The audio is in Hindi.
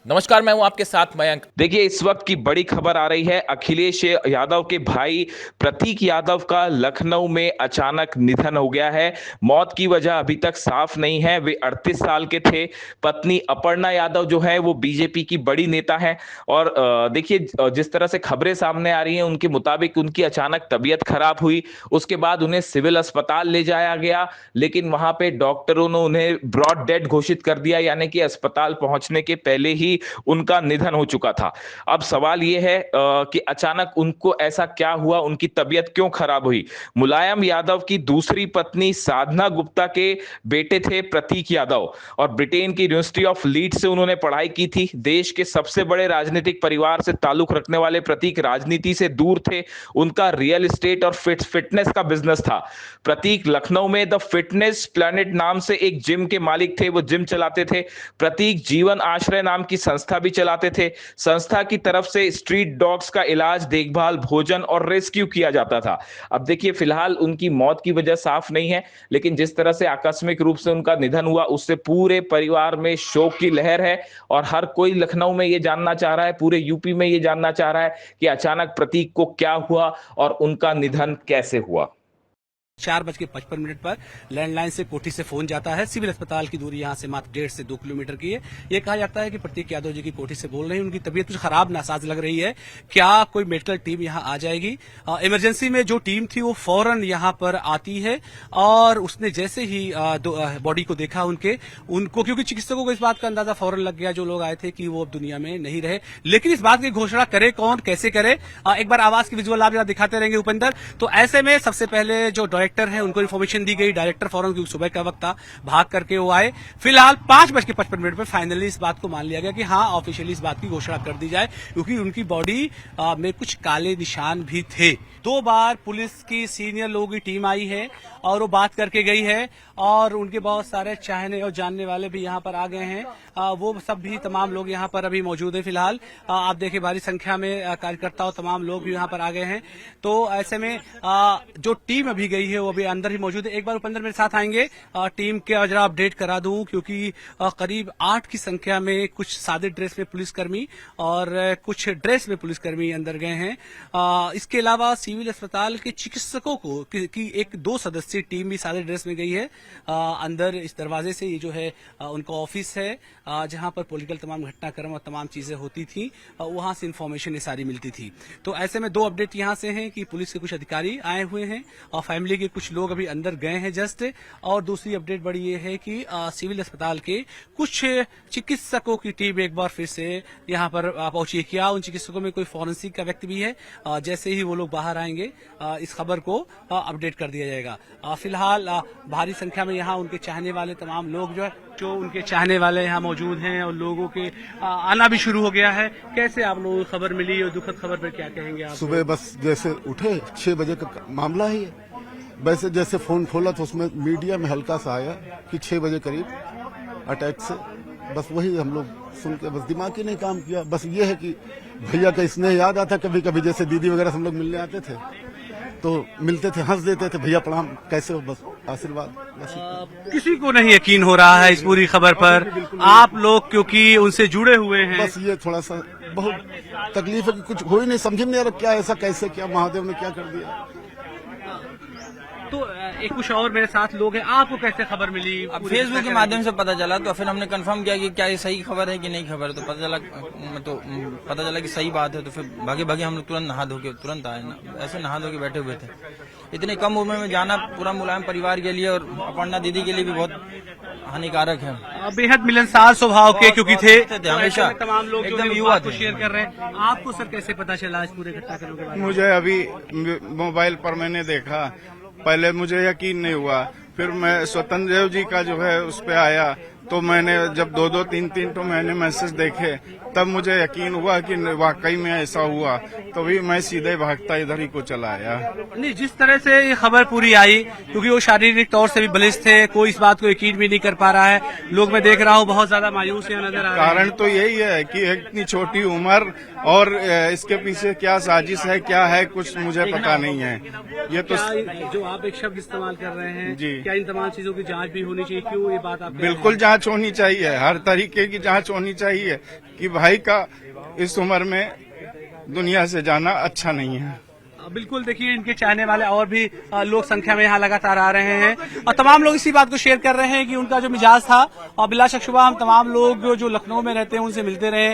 नमस्कार, मैं हूं आपके साथ मयंक। देखिए, इस वक्त की बड़ी खबर आ रही है। अखिलेश यादव के भाई प्रतीक यादव का लखनऊ में अचानक निधन हो गया है। मौत की वजह अभी तक साफ नहीं है। वे 38 साल के थे। पत्नी अपर्णा यादव जो है वो बीजेपी की बड़ी नेता है। और देखिए, जिस तरह से खबरें सामने आ रही हैं उनके मुताबिक उनकी अचानक तबीयत खराब हुई। उसके बाद उन्हें सिविल अस्पताल ले जाया गया, लेकिन वहां पे डॉक्टरों ने उन्हें ब्रॉड डेड घोषित कर दिया, यानी कि अस्पताल पहुंचने के पहले ही उनका निधन हो चुका था। अब सवाल यह है कि अचानक उनको ऐसा क्या हुआ, उनकी तबीयत क्यों खराब हुई। मुलायम यादव की दूसरी पत्नी साधना गुप्ता के बेटे थे प्रतीक यादव, और ब्रिटेन की यूनिवर्सिटी ऑफ लीड्स से उन्होंने पढ़ाई की थी। देश के सबसे बड़े राजनीतिक परिवार से ताल्लुक रखने वाले प्रतीक राजनीति से दूर थे। उनका रियल एस्टेट और फिटनेस का बिजनेस था। प्रतीक लखनऊ में द फिटनेस प्लैनेट नाम से एक जिम के मालिक थे, वो जिम चलाते थे। प्रतीक जीवन आश्रय नाम की संस्था भी चलाते थे। संस्था की तरफ से स्ट्रीट डॉग्स का इलाज, देखभाल, भोजन और रेस्क्यू किया जाता था। अब देखिए, फिलहाल उनकी मौत की वजह साफ नहीं है, लेकिन जिस तरह से आकस्मिक रूप से उनका निधन हुआ उससे पूरे परिवार में शोक की लहर है। और हर कोई लखनऊ में यह जानना चाह रहा है, पूरे यूपी में यह जानना चाह रहा है कि अचानक प्रतीक को क्या हुआ और उनका निधन कैसे हुआ। 4:55 पर लैंडलाइन से कोठी से फोन जाता है। सिविल अस्पताल की दूरी यहां से मात्र 1.5 से 2 किलोमीटर की है। ये कहा जाता है कि प्रतीक यादव जी की कोठी से बोल रहे हैं। उनकी तबीयत कुछ खराब नासाज लग रही है। क्या कोई मेडिकल टीम यहां आ जाएगी? इमरजेंसी में जो टीम थी वो फौरन यहां पर आती है और उसने जैसे ही बॉडी को देखा उनको क्योंकि चिकित्सकों को इस बात का अंदाजा फौरन लग गया, जो लोग आए थे, कि वो अब दुनिया में नहीं रहे। लेकिन इस बात की घोषणा करे कौन, कैसे करे? एक बार आवाज की विजुअल आप जरा दिखाते रहेंगे उपेंद्र। तो ऐसे में सबसे पहले जो डायरेक्टर है उनको इन्फॉर्मेशन दी गई। डायरेक्टर फौरन, क्योंकि सुबह का वक्त था, भाग करके वो आए। फिलहाल 5:55 पर फाइनली इस बात को मान लिया गया कि हाँ, ऑफिशियली इस बात की घोषणा कर दी जाए, क्योंकि उनकी बॉडी में कुछ काले निशान भी थे। 2 बार पुलिस की सीनियर लोगों की टीम आई है और वो बात करके गई है, और उनके बहुत सारे चाहने और जानने वाले भी यहाँ पर आ गए हैं। वो सब भी तमाम लोग यहाँ पर अभी मौजूद है। फिलहाल आप देखिए, भारी संख्या में कार्यकर्ता और तमाम लोग भी यहाँ पर आ गए हैं। तो ऐसे में जो टीम अभी गई है वो अभी अंदर ही मौजूद है। एक बार उपेंद्र मेरे साथ आएंगे, टीम के जरा अपडेट करा दूं, क्योंकि करीब 8 की संख्या में कुछ सादे ड्रेस में पुलिसकर्मी और कुछ ड्रेस में पुलिसकर्मी अंदर गए हैं। इसके अलावा सिविल अस्पताल के चिकित्सकों को की एक 2 सदस्यीय टीम भी सादे ड्रेस में गई है। अंदर इस दरवाजे से, ये जो है उनका ऑफिस है, जहां पर पॉलिटिकल तमाम घटनाक्रम और तमाम चीजें होती थी, वहां से इन्फॉर्मेशन ये सारी मिलती थी। तो ऐसे में 2 अपडेट यहां से हैं कि पुलिस के कुछ अधिकारी आए हुए हैं और फैमिली के कुछ लोग अभी अंदर गए हैं जस्ट। और दूसरी अपडेट बड़ी ये है कि सिविल अस्पताल के कुछ चिकित्सकों की टीम एक बार फिर से यहां पर पहुंची है। क्या उन चिकित्सकों में कोई फॉरेंसिक का व्यक्ति भी है? जैसे ही वो लोग बाहर आएंगे इस खबर को अपडेट कर दिया जाएगा। फिलहाल भारी संख्या में यहाँ उनके चाहने वाले तमाम लोग जो उनके चाहने वाले यहाँ मौजूद हैं, और लोगों के आना भी शुरू हो गया है। कैसे आप लोगों को खबर मिली और दुखद खबर पर क्या कहेंगे आप? सुबह बस जैसे उठे 6 बजे का मामला ही है। वैसे जैसे फोन खोला तो उसमें मीडिया में हल्का सा आया कि 6 बजे करीब अटैक से, बस वही हम लोग सुन के बस दिमाग ही नहीं काम किया। बस ये है कि भैया का स्नेह याद आता। कभी कभी जैसे दीदी वगैरह हम लोग मिलने आते थे तो मिलते थे, हंस देते थे, भैया प्रणाम, कैसे हो, बस आशीर्वाद। किसी को नहीं यकीन हो रहा है इस पूरी खबर पर, आप लोग क्योंकि उनसे जुड़े हुए हैं। बस ये थोड़ा सा बहुत तकलीफ है कि कुछ हो ही नहीं, समझ में नहीं आ रहा क्या ऐसा कैसे, क्या महादेव ने क्या कर दिया। तो एक कुछ और मेरे साथ लोग हैं, आपको कैसे खबर मिली? अब फेसबुक के माध्यम से पता चला, तो फिर हमने कंफर्म किया कि क्या ये सही खबर है कि नहीं खबर। तो पता चला कि सही बात है। तो फिर भागे हम लोग तुरंत नहा धो के तुरंत आए, ऐसे नहा धो के बैठे हुए थे। इतनी कम उम्र में जाना पूरा मुलायम परिवार के लिए और अपर्णा दीदी के लिए भी बहुत हानिकारक है। बेहद मिलनसार स्वभाव के क्योंकि थे हमेशा, तमाम लोग एकदम युवा थे। शेयर कर रहे हैं। आपको सर कैसे पता चला इस पूरे घटनाक्रम के बारे में? मुझे अभी मोबाइल पर मैंने देखा, पहले मुझे यकीन नहीं हुआ, फिर मैं स्वतंत्र देव जी का जो है उस पे आया, तो मैंने जब 2-2, 3-3 तो मैंने मैसेज देखे, तब मुझे यकीन हुआ कि वाकई में ऐसा हुआ। तो भी मैं सीधे भागता इधर ही को चला आया। नहीं, जिस तरह से ये खबर पूरी आई, क्योंकि वो शारीरिक तौर से भी बलिष्ठ थे, कोई इस बात को यकीन भी नहीं कर पा रहा है। लोग, मैं देख रहा हूँ, बहुत ज्यादा मायूस यहाँ नजर आ रहे हैं। कारण तो यही है कि इतनी छोटी उम्र, और इसके पीछे क्या साजिश है, क्या है, कुछ मुझे पता नहीं है। ये तो जो आप एक शब्द इस्तेमाल कर रहे हैं जी, क्या इन तमाम चीजों की जांच भी होनी चाहिए? क्यों ये बात आप बिल्कुल जांच जांच होनी चाहिए, हर तरीके की जांच होनी चाहिए कि भाई का इस उम्र में दुनिया से जाना अच्छा नहीं है। बिल्कुल, देखिए इनके चाहने वाले और भी लोग संख्या में यहाँ लगातार आ रहे हैं और तमाम लोग इसी बात को शेयर कर रहे हैं कि उनका जो मिजाज था और बिला शक शुबा हम तमाम लोग जो लखनऊ में रहते हैं उनसे मिलते रहे।